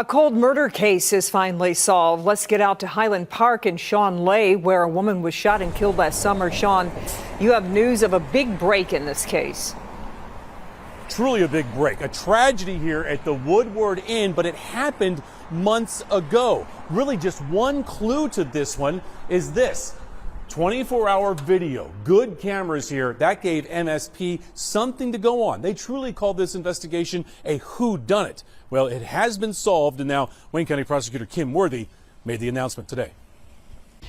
A cold murder case is finally solved. Let's get out to Highland Park in Shawn Lay, where a woman was shot and killed last summer. Shawn, you have news of a big break in this case. Truly a big break. A tragedy here at the Woodward Inn, but it happened months ago. Really just one clue to this one is this. 24-hour video, good cameras here. That gave MSP something to go on. They truly called this investigation a whodunit. Well, it has been solved, and now Wayne County Prosecutor Kim Worthy made the announcement today.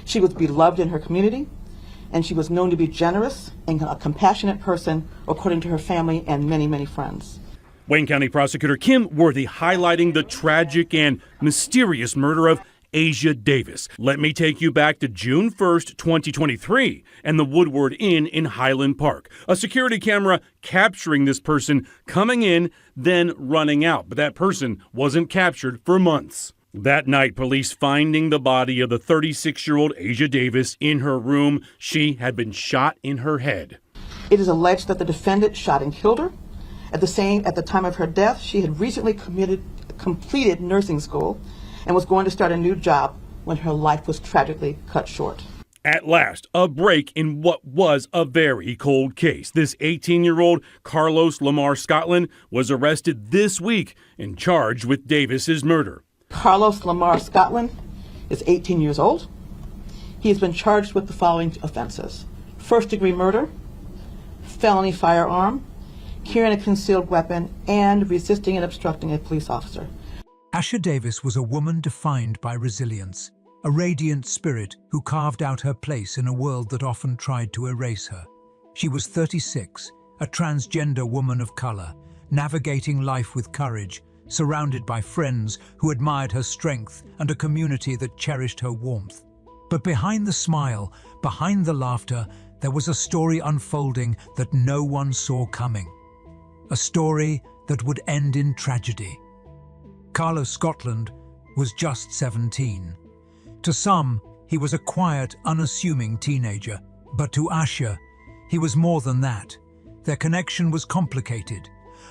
She was beloved in her community, and she was known to be generous and a compassionate person, according to her family and many, many friends. Wayne County Prosecutor Kim Worthy highlighting the tragic and mysterious murder of Ashia Davis. Let me take you back to June 1st, 2023, and the Woodward Inn in Highland Park. A security camera capturing this person coming in, then running out. But that person wasn't captured for months. That night, police finding the body of the 36-year-old Ashia Davis in her room. She had been shot in her head. It is alleged that the defendant shot and killed her. At the time of her death, she had recently completed nursing school and was going to start a new job when her life was tragically cut short. At last, a break in what was a very cold case. This 18-year-old Carlos Lamar Scotland was arrested this week and charged with Davis's murder. Carlos Lamar Scotland is 18 years old. He has been charged with the following offenses: first-degree murder, felony firearm, carrying a concealed weapon, and resisting and obstructing a police officer. Ashia Davis was a woman defined by resilience, a radiant spirit who carved out her place in a world that often tried to erase her. She was 36, a transgender woman of color, navigating life with courage, surrounded by friends who admired her strength and a community that cherished her warmth. But behind the smile, behind the laughter, there was a story unfolding that no one saw coming. A story that would end in tragedy. Carlos Scotland was just 17. To some, he was a quiet, unassuming teenager, but to Ashia, he was more than that. Their connection was complicated,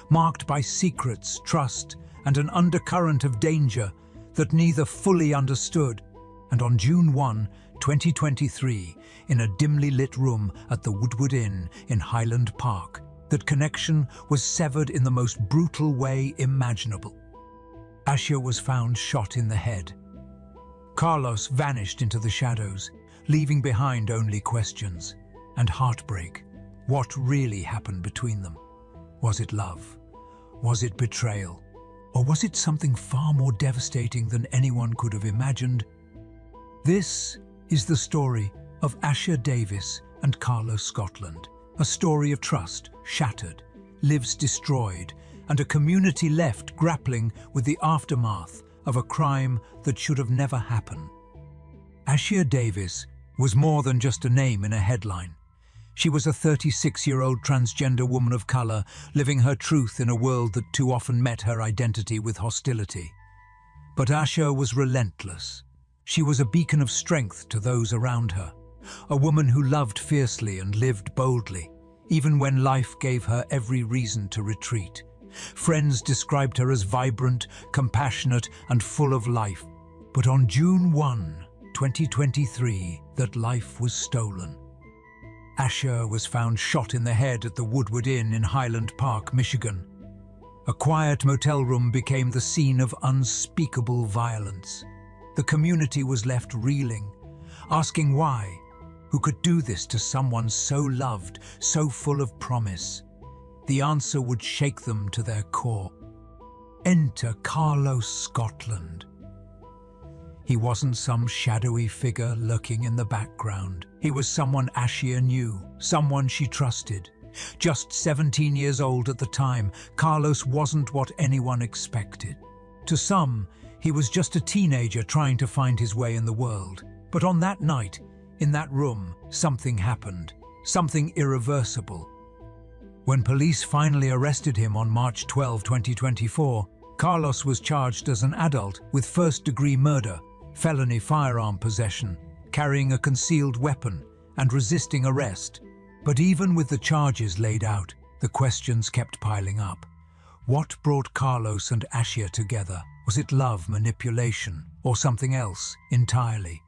marked by secrets, trust, and an undercurrent of danger that neither fully understood. And on June 1, 2023, in a dimly lit room at the Woodward Inn in Highland Park, that connection was severed in the most brutal way imaginable. Ashia was found shot in the head. Carlos vanished into the shadows, leaving behind only questions and heartbreak. What really happened between them? Was it love? Was it betrayal? Or was it something far more devastating than anyone could have imagined? This is the story of Ashia Davis and Carlos Scotland. A story of trust shattered, lives destroyed, and a community left grappling with the aftermath of a crime that should have never happened. Ashia Davis was more than just a name in a headline. She was a 36-year-old transgender woman of color, living her truth in a world that too often met her identity with hostility. But Ashia was relentless. She was a beacon of strength to those around her, a woman who loved fiercely and lived boldly, even when life gave her every reason to retreat. Friends described her as vibrant, compassionate, and full of life. But on June 1, 2023, that life was stolen. Ashia was found shot in the head at the Woodward Inn in Highland Park, Michigan. A quiet motel room became the scene of unspeakable violence. The community was left reeling, asking why. Who could do this to someone so loved, so full of promise? The answer would shake them to their core. Enter Carlos Scotland. He wasn't some shadowy figure lurking in the background. He was someone Ashia knew, someone she trusted. Just 17 years old at the time, Carlos wasn't what anyone expected. To some, he was just a teenager trying to find his way in the world. But on that night, in that room, something happened, something irreversible. When police finally arrested him on March 12, 2024, Carlos was charged as an adult with first-degree murder, felony firearm possession, carrying a concealed weapon, and resisting arrest. But even with the charges laid out, the questions kept piling up. What brought Carlos and Ashia together? Was it love, manipulation, or something else entirely?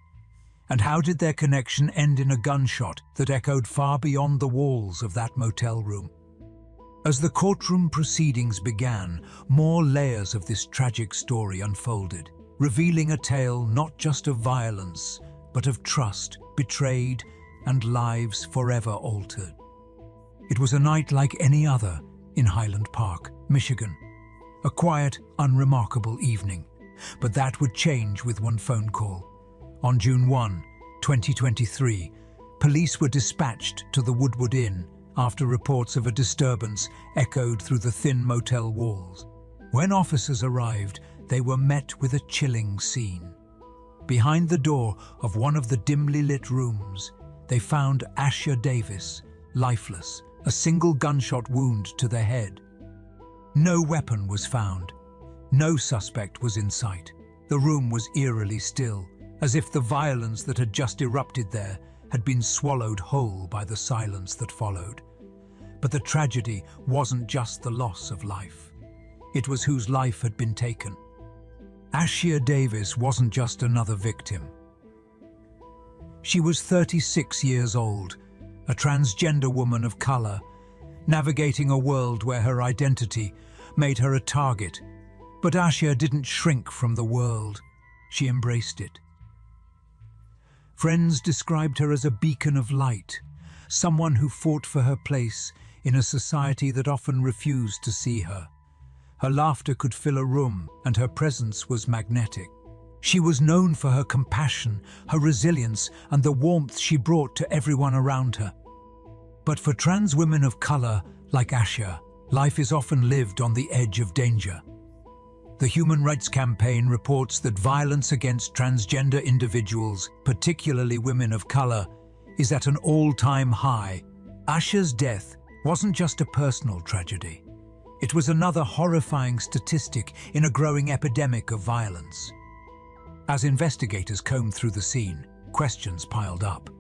And how did their connection end in a gunshot that echoed far beyond the walls of that motel room? As the courtroom proceedings began, more layers of this tragic story unfolded, revealing a tale not just of violence, but of trust betrayed and lives forever altered. It was a night like any other in Highland Park, Michigan. A quiet, unremarkable evening. But that would change with one phone call. On June 1, 2023, police were dispatched to the Woodward Inn after reports of a disturbance echoed through the thin motel walls. When officers arrived, they were met with a chilling scene. Behind the door of one of the dimly lit rooms, they found Ashia Davis, lifeless, a single gunshot wound to the head. No weapon was found. No suspect was in sight. The room was eerily still, as if the violence that had just erupted there had been swallowed whole by the silence that followed. But the tragedy wasn't just the loss of life. It was whose life had been taken. Ashia Davis wasn't just another victim. She was 36 years old, a transgender woman of color, navigating a world where her identity made her a target. But Ashia didn't shrink from the world. She embraced it. Friends described her as a beacon of light, someone who fought for her place in a society that often refused to see her. Her laughter could fill a room, and her presence was magnetic. She was known for her compassion, her resilience, and the warmth she brought to everyone around her. But for trans women of color like Ashia, life is often lived on the edge of danger. The Human Rights Campaign reports that violence against transgender individuals, particularly women of color, is at an all-time high. Ashia's death wasn't just a personal tragedy. It was another horrifying statistic in a growing epidemic of violence. As investigators combed through the scene, questions piled up.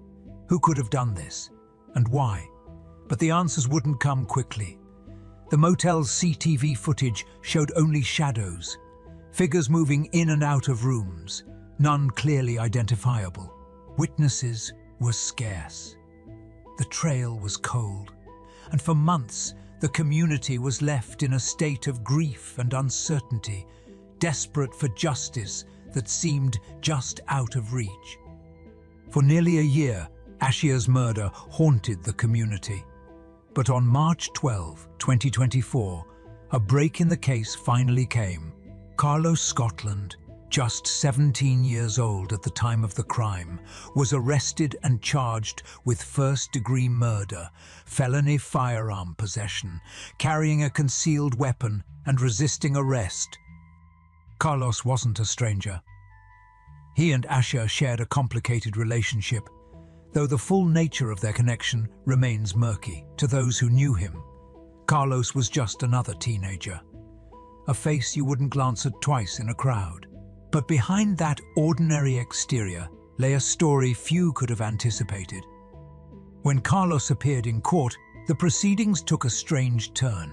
Who could have done this? And why? But the answers wouldn't come quickly. The motel's CCTV footage showed only shadows, figures moving in and out of rooms, none clearly identifiable. Witnesses were scarce. The trail was cold, and for months the community was left in a state of grief and uncertainty, desperate for justice that seemed just out of reach. For nearly a year, Ashia's murder haunted the community. But on March 12, 2024, a break in the case finally came. Carlos Scotland, just 17 years old at the time of the crime, was arrested and charged with first-degree murder, felony firearm possession, carrying a concealed weapon, and resisting arrest. Carlos wasn't a stranger. He and Ashia shared a complicated relationship, though the full nature of their connection remains murky to those who knew him. Carlos was just another teenager, a face you wouldn't glance at twice in a crowd. But behind that ordinary exterior lay a story few could have anticipated. When Carlos appeared in court, the proceedings took a strange turn.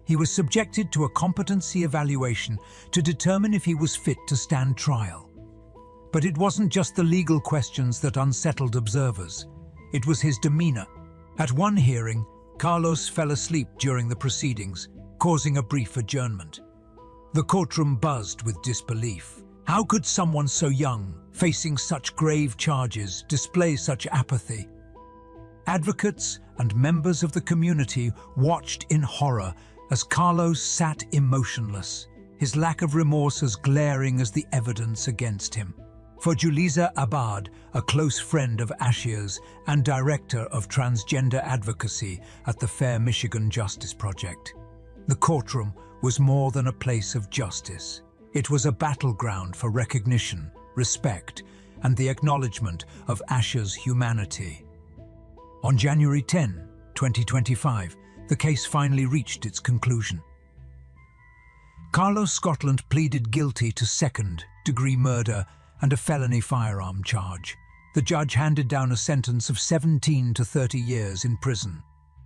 He was subjected to a competency evaluation to determine if he was fit to stand trial. But it wasn't just the legal questions that unsettled observers. It was his demeanor. At one hearing, Carlos fell asleep during the proceedings, causing a brief adjournment. The courtroom buzzed with disbelief. How could someone so young, facing such grave charges, display such apathy? Advocates and members of the community watched in horror as Carlos sat emotionless, his lack of remorse as glaring as the evidence against him. For Julissa Abad, a close friend of Ashia's and director of transgender advocacy at the Fair Michigan Justice Project, the courtroom was more than a place of justice. It was a battleground for recognition, respect, and the acknowledgement of Ashia's humanity. On January 10, 2025, the case finally reached its conclusion. Carlos Scotland pleaded guilty to second-degree murder and a felony firearm charge. The judge handed down a sentence of 17 to 30 years in prison.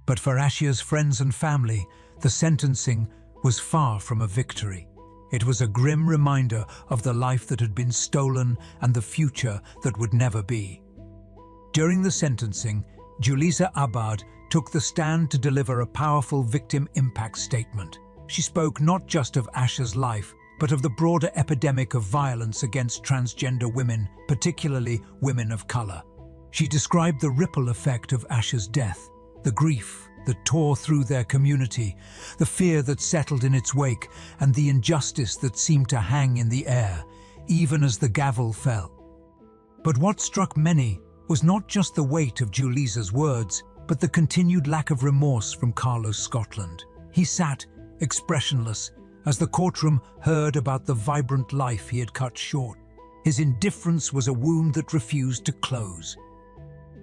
But for Ashia's friends and family, the sentencing was far from a victory. It was a grim reminder of the life that had been stolen and the future that would never be. During the sentencing, Julissa Abad took the stand to deliver a powerful victim impact statement. She spoke not just of Ashia's life, but of the broader epidemic of violence against transgender women, particularly women of color. She described the ripple effect of Ashia's death, the grief that tore through their community, the fear that settled in its wake, and the injustice that seemed to hang in the air, even as the gavel fell. But what struck many was not just the weight of Julissa's words, but the continued lack of remorse from Carlos Scotland. He sat, expressionless, as the courtroom heard about the vibrant life he had cut short. His indifference was a wound that refused to close.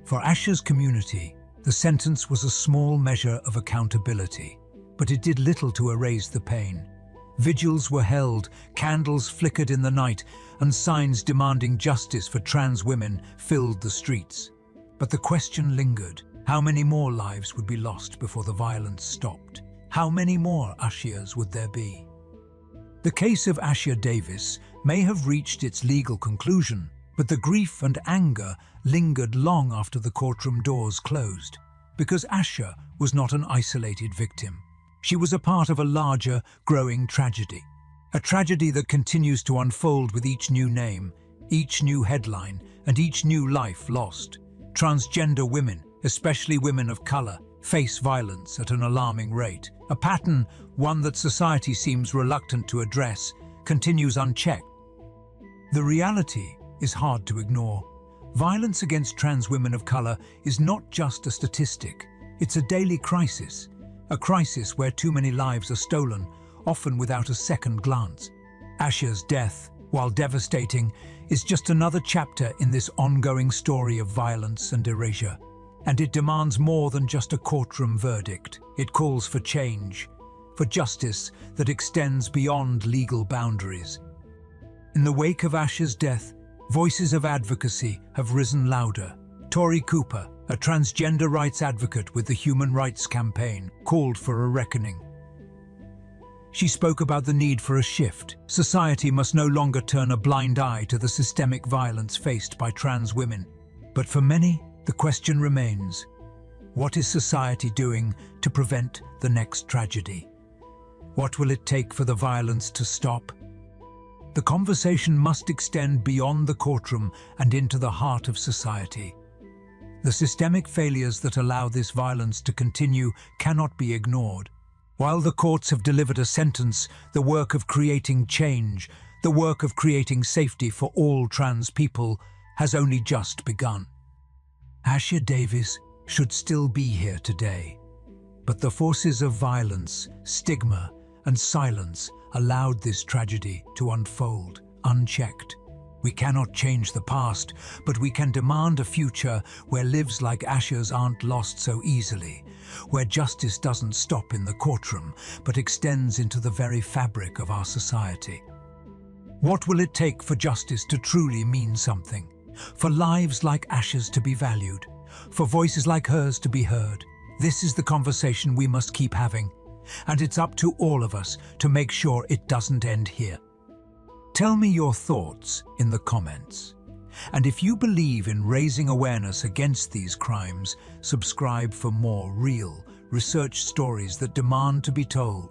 For Ashia's community, the sentence was a small measure of accountability, but it did little to erase the pain. Vigils were held, candles flickered in the night, and signs demanding justice for trans women filled the streets. But the question lingered: how many more lives would be lost before the violence stopped? How many more Ashias would there be? The case of Ashia Davis may have reached its legal conclusion, but the grief and anger lingered long after the courtroom doors closed, because Ashia was not an isolated victim. She was a part of a larger, growing tragedy. A tragedy that continues to unfold with each new name, each new headline, and each new life lost. Transgender women, especially women of color, face violence at an alarming rate. A pattern, one that society seems reluctant to address, continues unchecked. The reality is hard to ignore. Violence against trans women of color is not just a statistic, it's a daily crisis. A crisis where too many lives are stolen, often without a second glance. Ashia's death, while devastating, is just another chapter in this ongoing story of violence and erasure. And it demands more than just a courtroom verdict. It calls for change, for justice that extends beyond legal boundaries. In the wake of Ashia's death, voices of advocacy have risen louder. Tori Cooper, a transgender rights advocate with the Human Rights Campaign, called for a reckoning. She spoke about the need for a shift. Society must no longer turn a blind eye to the systemic violence faced by trans women. But for many, the question remains: what is society doing to prevent the next tragedy? What will it take for the violence to stop? The conversation must extend beyond the courtroom and into the heart of society. The systemic failures that allow this violence to continue cannot be ignored. While the courts have delivered a sentence, the work of creating change, the work of creating safety for all trans people, has only just begun. Ashia Davis should still be here today, but the forces of violence, stigma, and silence allowed this tragedy to unfold unchecked. We cannot change the past, but we can demand a future where lives like Ashia's aren't lost so easily, where justice doesn't stop in the courtroom, but extends into the very fabric of our society. What will it take for justice to truly mean something? For lives like Ashia's to be valued? For voices like hers to be heard? This is the conversation we must keep having, and it's up to all of us to make sure it doesn't end here. Tell me your thoughts in the comments. And if you believe in raising awareness against these crimes, subscribe for more real, researched stories that demand to be told.